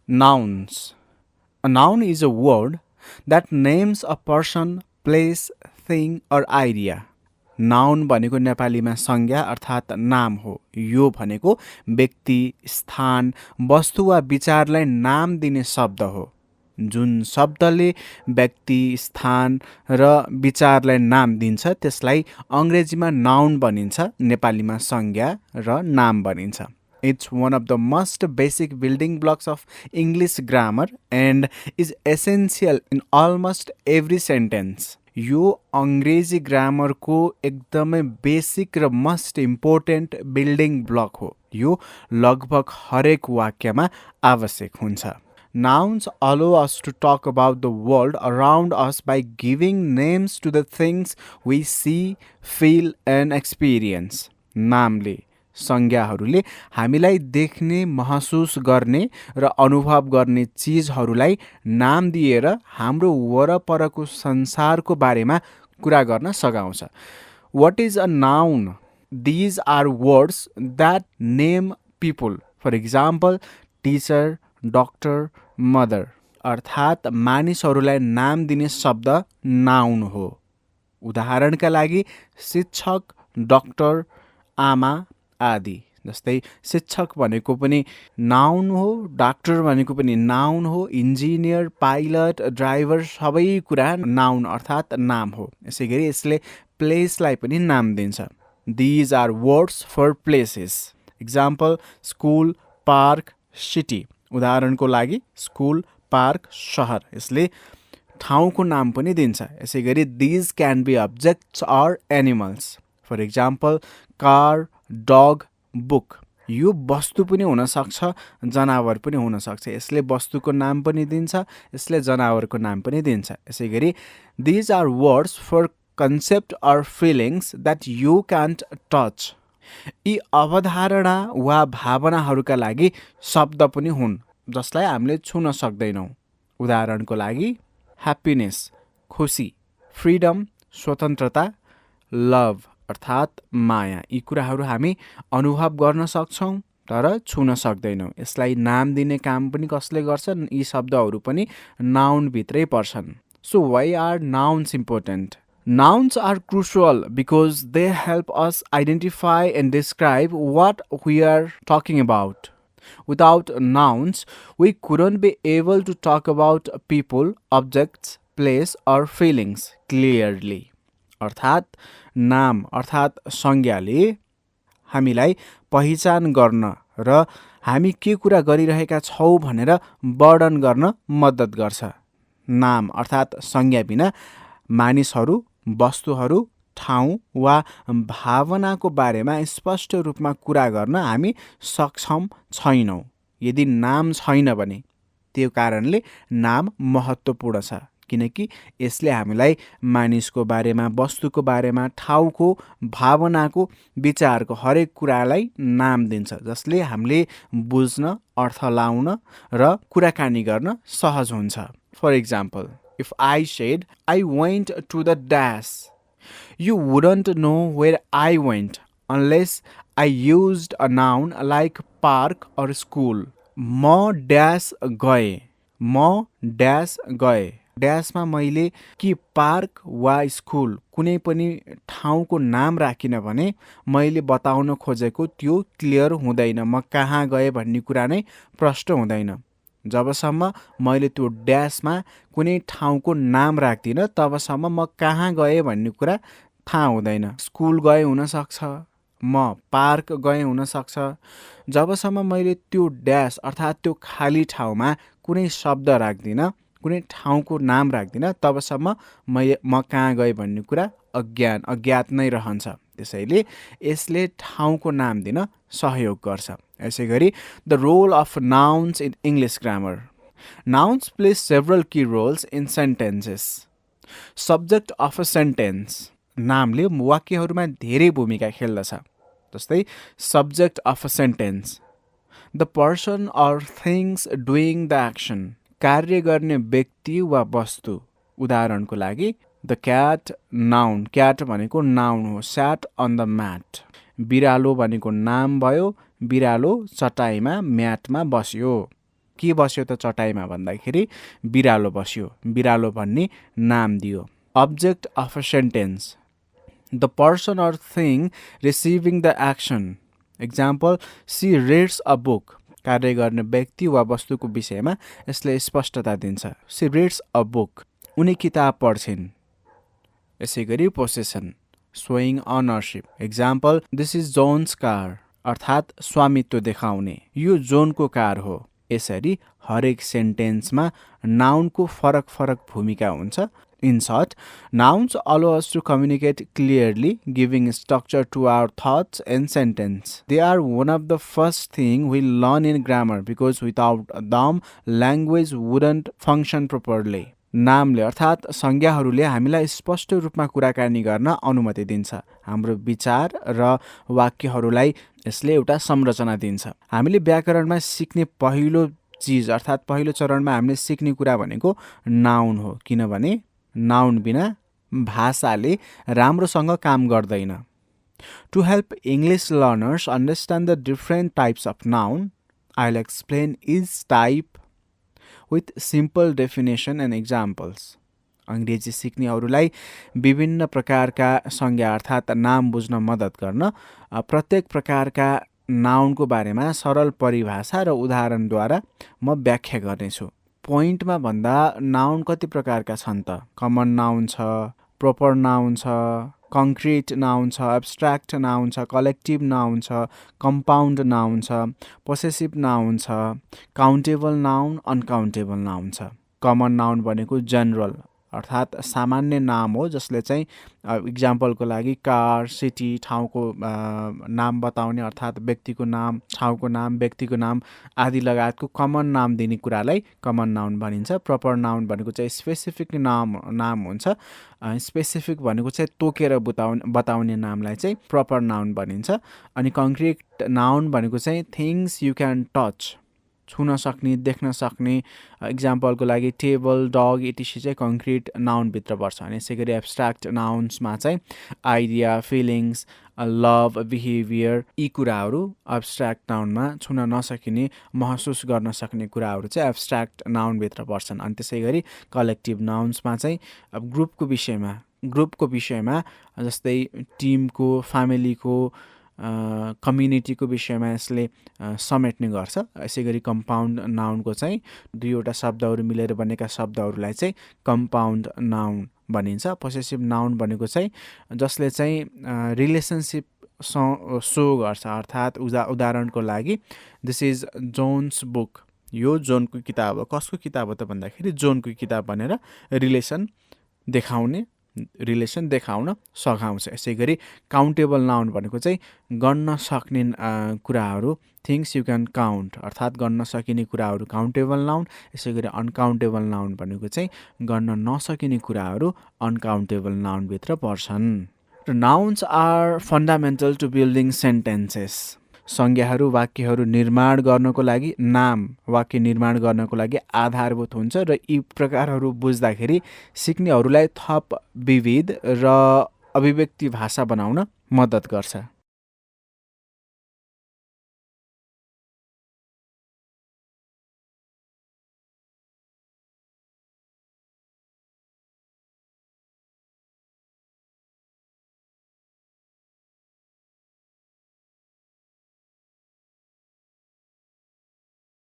Nouns. A noun is a word that names a person, place, thing or idea. Noun भनेको नेपालीमा संज्ञा अर्थात् नाम हो। यो भनेको व्यक्ति, स्थान, वस्तु वा विचारलाई नाम दिने शब्द हो। जुन शब्दले व्यक्ति, स्थान र विचारलाई नाम दिन्छ त्यसलाई अङ्ग्रेजीमा नाउन भनिन्छ, नेपालीमा संज्ञा र नाम भनिन्छ। It's one of the most basic building blocks of English grammar and is essential in almost every sentence. यो अङ्ग्रेजी ग्रामरको एकदमै बेसिक र मोस्ट इम्पोर्टेन्ट बिल्डिङ ब्लक हो। यो लगभग हरेक वाक्यमा आवश्यक हुन्छ। Nouns allow us to talk about the world around us by giving names to the things we see, feel and experience. नामले संज्ञाहरूले हामीलाई देख्ने, महसुस गर्ने र अनुभव गर्ने चिजहरूलाई नाम दिएर हाम्रो वरपरको संसारको बारेमा कुरा गर्न सघाउँछ। What is a noun? These are words that name people. For example, teacher, doctor, mother. अर्थात् मानिसहरूलाई नाम दिने शब्द नाउन हो। उदाहरणका लागि शिक्षक, डाक्टर, आमा आदि। जस्तै शिक्षक भनेको पनि नाउन हो, डाक्टर भनेको पनि नाउन हो, इन्जिनियर, पाइलट, ड्राइभर सबै कुरा नाउन अर्थात् नाम हो। यसै गरी यसले प्लेसलाई पनि नाम दिन्छ। These are words for places. Example, school, park, city. उदाहरणको लागि स्कुल, पार्क, सहर। यसले ठाउँको नाम पनि दिन्छ। यसै गरी these can be objects or animals. For example, car, dog, book. यो वस्तु पनि हुन सक्छ, जनावर पनि हुन सक्छ। यसले वस्तुको नाम पनि दिन्छ, यसले जनावरको नाम पनि दिन्छ। यसै गरी these are words for concept or feelings that you can't touch. यी अवधारणा वा भावनाहरूका लागि शब्द पनि हुन् जसलाई हामीले छुन सक्दैनौँ। उदाहरणको लागि ह्याप्पिनेस, खुसी, फ्रिडम, स्वतन्त्रता, लभ अर्थात् माया। यी कुराहरू हामी अनुभव गर्न सक्छौँ तर छुन सक्दैनौँ। यसलाई नाम दिने काम पनि कसले गर्छन्? यी शब्दहरू पनि नाउन भित्रै पर्छन्। So why are nouns important? Nouns are crucial because they help us identify and describe what we are talking about. Without nouns, we couldn't be able to talk about people, objects, place or feelings clearly. अर्थात् नाम अर्थात् संज्ञाले हामीलाई पहिचान गर्न र हामी के कुरा गरिरहेका छौँ भनेर वर्णन गर्न मद्दत गर्छ। नाम अर्थात् संज्ञा बिना मानिसहरू, वस्तुहरू, ठाउँ वा भावनाको बारेमा स्पष्ट रूपमा कुरा गर्न हामी सक्षम छैनौँ। यदि नाम छैन भने त्यो कारणले नाम महत्त्वपूर्ण छ, किनकि यसले हामीलाई मानिसको बारेमा, वस्तुको बारेमा, ठाउँको, भावनाको, विचारको हरेक कुरालाई नाम दिन्छ, जसले हामीले बुझ्न, अर्थ लाउन र कुराकानी गर्न सहज हुन्छ। For example, if I said, I went to the dash, you wouldn't know where I went unless I used a noun like park or school. म ड्यास गए, म ड्यास गए। ड्यासमा मैले कि पार्क वा स्कुल कुनै पनि ठाउँको नाम राखिन भने मैले बताउन खोजेको त्यो क्लियर हुँदैन। म कहाँ गएँ भन्ने कुरा नै प्रष्ट हुँदैन। जबसम्म मैले त्यो ड्यासमा कुनै ठाउँको नाम राख्दिनँ तबसम्म म कहाँ गएँ भन्ने कुरा थाहा हुँदैन। स्कुल गए हुनसक्छ, म पार्क गए हुनसक्छ। जबसम्म मैले त्यो ड्यास अर्थात् त्यो खाली ठाउँमा कुनै शब्द राख्दिनँ, कुनै ठाउँको नाम राख्दिनँ, तबसम्म म कहाँ गएँ भन्ने कुरा अज्ञात नै रहन्छ। त्यसैले यसले ठाउँको नाम दिन सहयोग गर्छ। यसै गरी the role of nouns in English grammar. Nouns play several key roles in sentences. Subject of a sentence. नामले वाक्यहरूमा धेरै भूमिका खेल्दछ। जस्तै subject of a sentence. The person or things doing the action. कार्य गर्ने व्यक्ति वा वस्तु। उदाहरणको लागि the cat, noun. cat भनेको noun हो, sat on the mat. बिरालो भनेको नाम भयो, बिरालो चटाईमा, म्याटमा बस्यो। के बस्यो त चटाईमा भन्दाखेरि बिरालो बस्यो, बिरालो भन्ने नाम दियो। Object of a sentence, the person or thing receiving the action. Example, she reads a book. कार्य गर्ने व्यक्ति वा वस्तुको विषयमा यसले स्पष्टता दिन्छ। सी रिड्स अ बुक, उनी किताब पढ्छिन्। यसै गरी possession, showing ownership. Example, this is John's car, अर्थात् स्वामित्व देखाउने, यो जोनको कार हो। यसरी हरेक सेन्टेन्समा नाउनको फरक फरक भूमिका हुन्छ। In short, nouns allow us to communicate clearly, giving structure to our thoughts and sentence. They are one of the first thing we learn in grammar because without them, language wouldn't function properly. नामले अर्थात् संज्ञाहरूले हामीलाई स्पष्ट रूपमा कुराकानी गर्न अनुमति दिन्छ। हाम्रो विचार र वाक्यहरूलाई यसले एउटा संरचना दिन्छ। हामीले व्याकरणमा सिक्ने पहिलो चिज अर्थात् पहिलो चरणमा हामीले सिक्ने कुरा भनेको नाउन हो, किनभने नाउन बिना भाषाले राम्रोसँग काम गर्दैन। To help English learners understand the different types of noun, I'll explain each type with simple definition and examples. अंग्रेजी सिक्नेहरूलाई विभिन्न प्रकारका संज्ञा अर्थात् नाम बुझ्न मद्दत गर्न प्रत्येक प्रकारका नाउनको बारेमा सरल परिभाषा र उदाहरणद्वारा म व्याख्या गर्नेछु। पोइन्टमा भन्दा नाउन कति प्रकारका छन् त? कमन नाउन छ, प्रोपर नाउन छ, कङ्क्रिट नाउन छ, एब्स्ट्र्याक्ट नाउन छ, कलेक्टिभ नाउन छ, कम्पाउन्ड नाउन छ, पोसेसिभ नाउन छ, काउन्टेबल नाउन, अनकाउन्टेबल नाउन छ। कमन नाउन भनेको जनरल अर्थात् सामान्य नाम हो, जसले चाहिँ इक्जाम्पलको लागि कार, सिटी, ठाउँको नाम बताउने अर्थात् व्यक्तिको नाम, ठाउँको नाम, व्यक्तिको नाम आदि लगायतको कमन नाम दिने कुरालाई कमन नाउन भनिन्छ। प्रपर नाउन भनेको चाहिँ स्पेसिफिक नाम हुन्छ। स्पेसिफिक भनेको चाहिँ तोकेर बताउने नामलाई चाहिँ प्रपर नाउन भनिन्छ। अनि कङ्क्रिट नाउन भनेको चाहिँ थिङ्स यु क्यान टच, छुन सक्ने, देख्न सक्ने। इक्जाम्पलको लागि टेबल, डग इटिसी चाहिँ कङ्क्रिट नाउनभित्र पर्छ। अनि यसै गरी एब्स्ट्र्याक्ट नाउन्समा चाहिँ आइडिया, फिलिङ्स, लभ, बिहेभियर यी कुराहरू एब्स्ट्र्याक्ट नाउनमा छुन नसकिने, महसुस गर्न सक्ने कुराहरू चाहिँ एब्स्ट्र्याक्ट नाउनभित्र पर्छन्। अनि त्यसै गरी कलेक्टिभ नाउन्समा चाहिँ ग्रुपको विषयमा जस्तै टिमको, फ्यामिलीको, कम्युनिटीको विषयमा यसले समेट्ने गर्छ। यसै गरी कम्पाउन्ड नाउनको चाहिँ दुईवटा शब्दहरू मिलेर बनेका शब्दहरूलाई चाहिँ कम्पाउन्ड नाउन भनिन्छ। पोसेसिभ नाउन भनेको चाहिँ जसले चाहिँ रिलेसनसिप सो गर्छ, अर्थात् उदाहरणको लागि दिस इज जोन्स बुक, यो जोनको किताब हो। कसको किताब हो त भन्दाखेरि जोनको किताब भनेर रिलेसन देखाउन सघाउँछ। यसै गरी काउन्टेबल नाउन भनेको चाहिँ गन्न सक्ने कुराहरू, थिङ्स यु क्यान काउन्ट अर्थात् गन्न सकिने कुराहरू काउन्टेबल नाउन। यसै गरी अनकाउन्टेबल नाउन भनेको चाहिँ गर्न नसकिने कुराहरू अनकाउन्टेबल नाउनभित्र पर्छन्। Nouns are fundamental to building sentences. संज्ञाहरू वाक्यहरू निर्माण गर्नको लागि, नाम वाक्य निर्माण गर्नको लागि आधारभूत हुन्छ र यी प्रकारहरू बुझ्दाखेरि सिक्नेहरूलाई थप विविध र अभिव्यक्ति भाषा बनाउन मद्दत गर्छ।